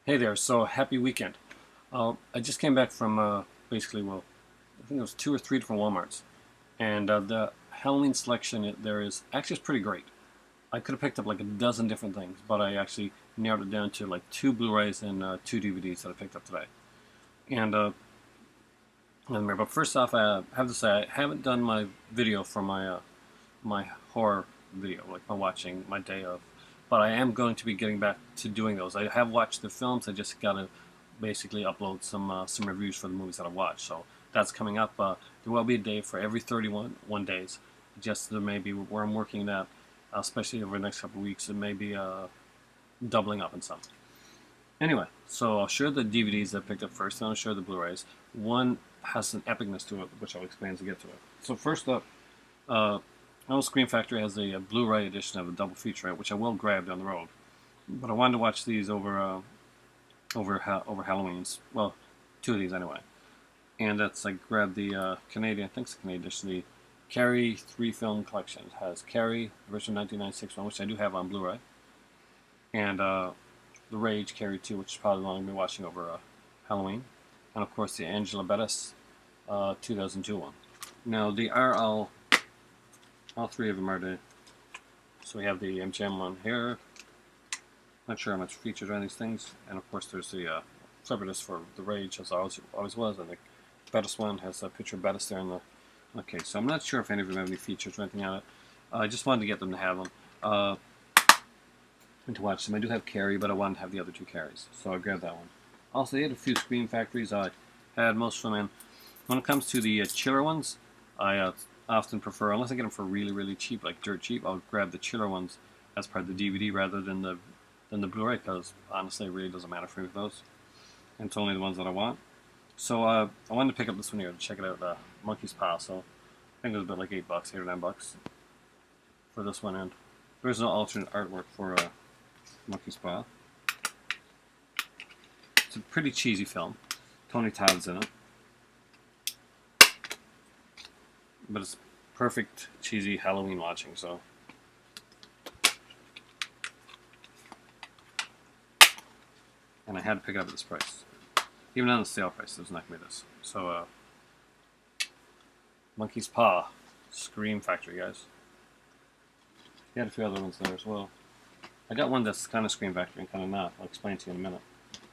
Hey there, so happy weekend. I just came back from basically, well, I think it was two or three different Walmarts. And the Halloween selection there is actually is pretty great. I could have picked up like a dozen different things, but I actually narrowed it down to like two Blu-rays and two DVDs that I picked up today. And, but first off, I have to say I haven't done my video for my horror video, like my watching my day of. But I am going to be getting back to doing those. I have watched the films. I just got to basically upload some reviews for the movies that I watched. So that's coming up. There will be a day for every 31 days. Just there may be where I'm working that, especially over the next couple of weeks, it may be doubling up in some. Anyway, so I'll share the DVDs that I picked up first, then I'll share the Blu-rays. One has an epicness to it, which I'll explain as I get to it. So first up, I know Scream Factory has a Blu-ray edition of a double feature, which I will grab down the road. But I wanted to watch these over Halloween's. Well, two of these anyway. And that's I grabbed the Canadian, I think it's the Canadian edition, the Carrie 3-film collection. It has Carrie, the original 1996 one, which I do have on Blu-ray, and the Rage Carrie 2, which is probably the one I'm going to be watching over Halloween, and of course the Angela Bettis 2002 one. Now they are all three of them are the. So we have the MGM one here. Not sure how much features on these things, and of course there's the Celebrities for the Rage, as always was, and the Bettis one has a picture of Bettis there in the. Okay, so I'm not sure if any of them have any features or anything on it. I just wanted to get them to have them and to watch them. I do have Carrie, but I wanted to have the other two Carries, so I grabbed that one. Also, they had a few Scream Factories. I had most of them in. When it comes to the chiller ones, I often prefer, unless I get them for really, really cheap, like dirt cheap, I'll grab the chiller ones as part of the DVD rather than the Blu-ray, because honestly, it really doesn't matter for me with those. And it's only the ones that I want. So I wanted to pick up this one here to check it out, Monkey's Paw. So I think it was about like $8, $8 or $9 for this one. And there's no alternate artwork for Monkey's Paw. It's a pretty cheesy film. Tony Todd's in it. But it's perfect cheesy Halloween watching, so. And I had to pick it up at this price. Even on the sale price, it was not going to be this. So, Monkey's Paw, Scream Factory, guys. He had a few other ones there as well. I got one that's kind of Scream Factory and kind of not. I'll explain to you in a minute.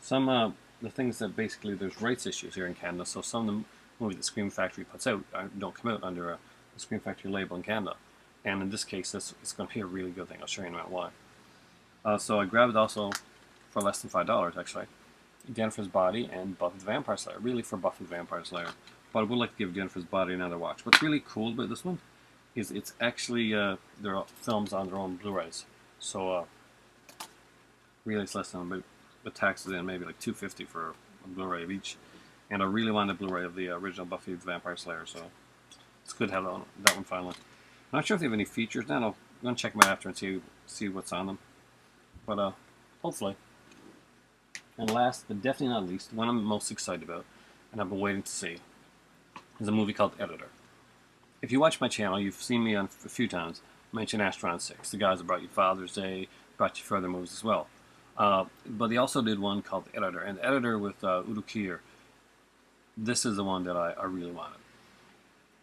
Some, the things that basically there's rights issues here in Canada, so some of the movies that Scream Factory puts out don't come out under a Scream Factory label in Canada. And in this case, it's going to be a really good thing. I'll show you in a minute why. So I grabbed also for less than $5, actually, Jennifer's Body and Buffy the Vampire Slayer. Really for Buffy the Vampire Slayer. But I would like to give Jennifer's Body another watch. What's really cool about this one is it's actually, there are films on their own Blu-rays. So, really it's less than, but with taxes in, maybe like $2.50 for a Blu-ray of each. And I really wanted a Blu-ray of the original Buffy the Vampire Slayer, so it's good to have that one finally. I'm not sure if they have any features now. I'm going to check them out after and see what's on them. But hopefully. And last, but definitely not least, the one I'm most excited about, and I've been waiting to see, is a movie called Editor. If you watch my channel, you've seen me on a few times mention Astronaut 6, the guys that brought you Father's Day, brought you further movies as well. But they also did one called Editor, and Editor with Udo Kier. This is the one that I really wanted.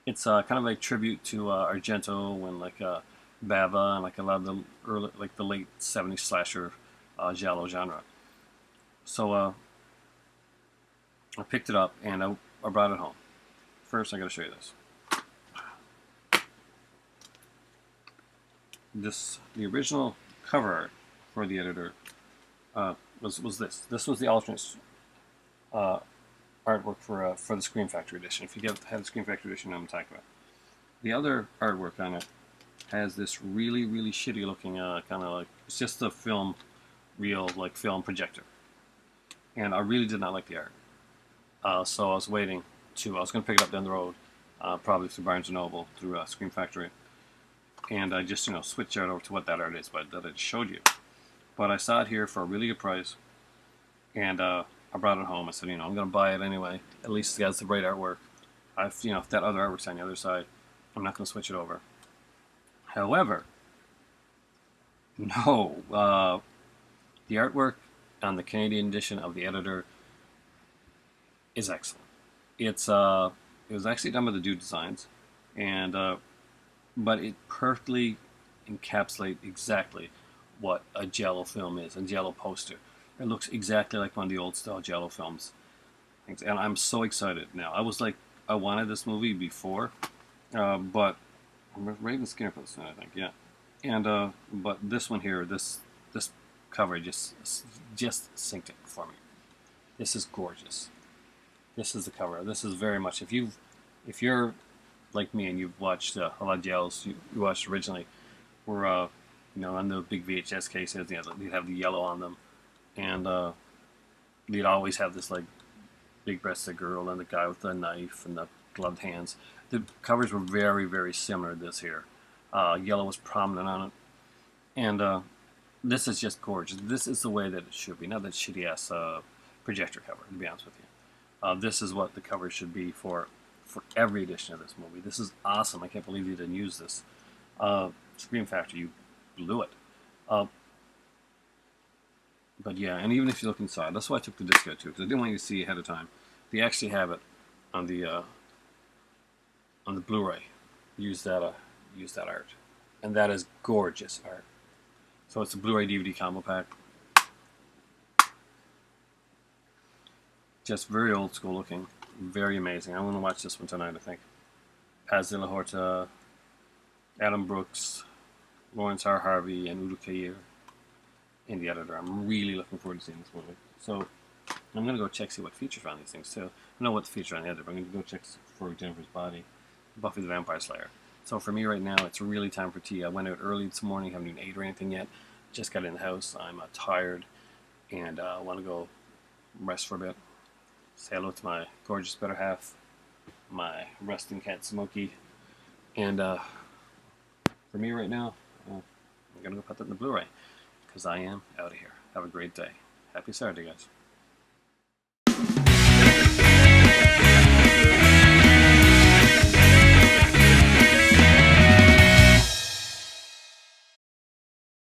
It's kind of a tribute to Argento and like Bava and like a lot of the early, like the late '70s slasher giallo genre. So I picked it up and I brought it home. First, I got to show you this. The original cover art for the Editor was this. This was the alternate artwork for the Scream Factory edition. If you have the Scream Factory edition, I'm talking about. The other artwork on it has this really, really shitty looking kind of like, it's just a film, real like film projector. And I really did not like the art. So I was waiting I was going to pick it up down the road, probably through Barnes & Noble, through Scream Factory. And I just, switched it over to what that art is, but that I just showed you. But I saw it here for a really good price. And I brought it home. I said, I'm going to buy it anyway. At least it has the right artwork. If that other artwork's on the other side, I'm not going to switch it over. However, no, the artwork on the Canadian edition of the editor is excellent. It was actually done by the Dude Designs, and but it perfectly encapsulates exactly what a Jello film is, a Jello poster. It looks exactly like one of the old style Jello films. And I'm so excited now. I was like, I wanted this movie before, but Raven Skinner put this in, I think, yeah. And but this one here, this cover just synced it for me. This is gorgeous. This is the cover. This is very much if you're like me and you've watched a lot of Jellos you watched originally, were on the big VHS cases, they'd have the yellow on them, and they'd always have this like big-breasted girl and the guy with the knife and the gloved hands. The covers were very, very similar to this here. Yellow was prominent on it, and this is just gorgeous. This is the way that it should be, not that shitty-ass projector cover, to be honest with you. This is what the cover should be for every edition of this movie. This is awesome. I can't believe you didn't use this. Scream Factory, you blew it. But yeah, and even if you look inside, that's why I took the disc out too, because I didn't want you to see ahead of time. They actually have it on the Blu-ray. Use that art, and that is gorgeous art. So it's a Blu-ray DVD combo pack. Just very old school looking, very amazing. I'm going to watch this one tonight, I think. Paz de la Horta, Adam Brooks, Lawrence R. Harvey, and Udo Kier in the editor. I'm really looking forward to seeing this movie. So I'm going to go check, see what features are on these things too. I know what the feature on the editor, but I'm going to go check for Jennifer's Body, Buffy the Vampire Slayer. So for me right now, it's really time for tea. I went out early this morning, haven't even ate or anything yet. Just got in the house. I'm tired and want to go rest for a bit. Say hello to my gorgeous better half, my resting cat Smokey, and for me right now, I'm gonna go put that in the Blu-ray because I am out of here. Have a great day. Happy Saturday, guys.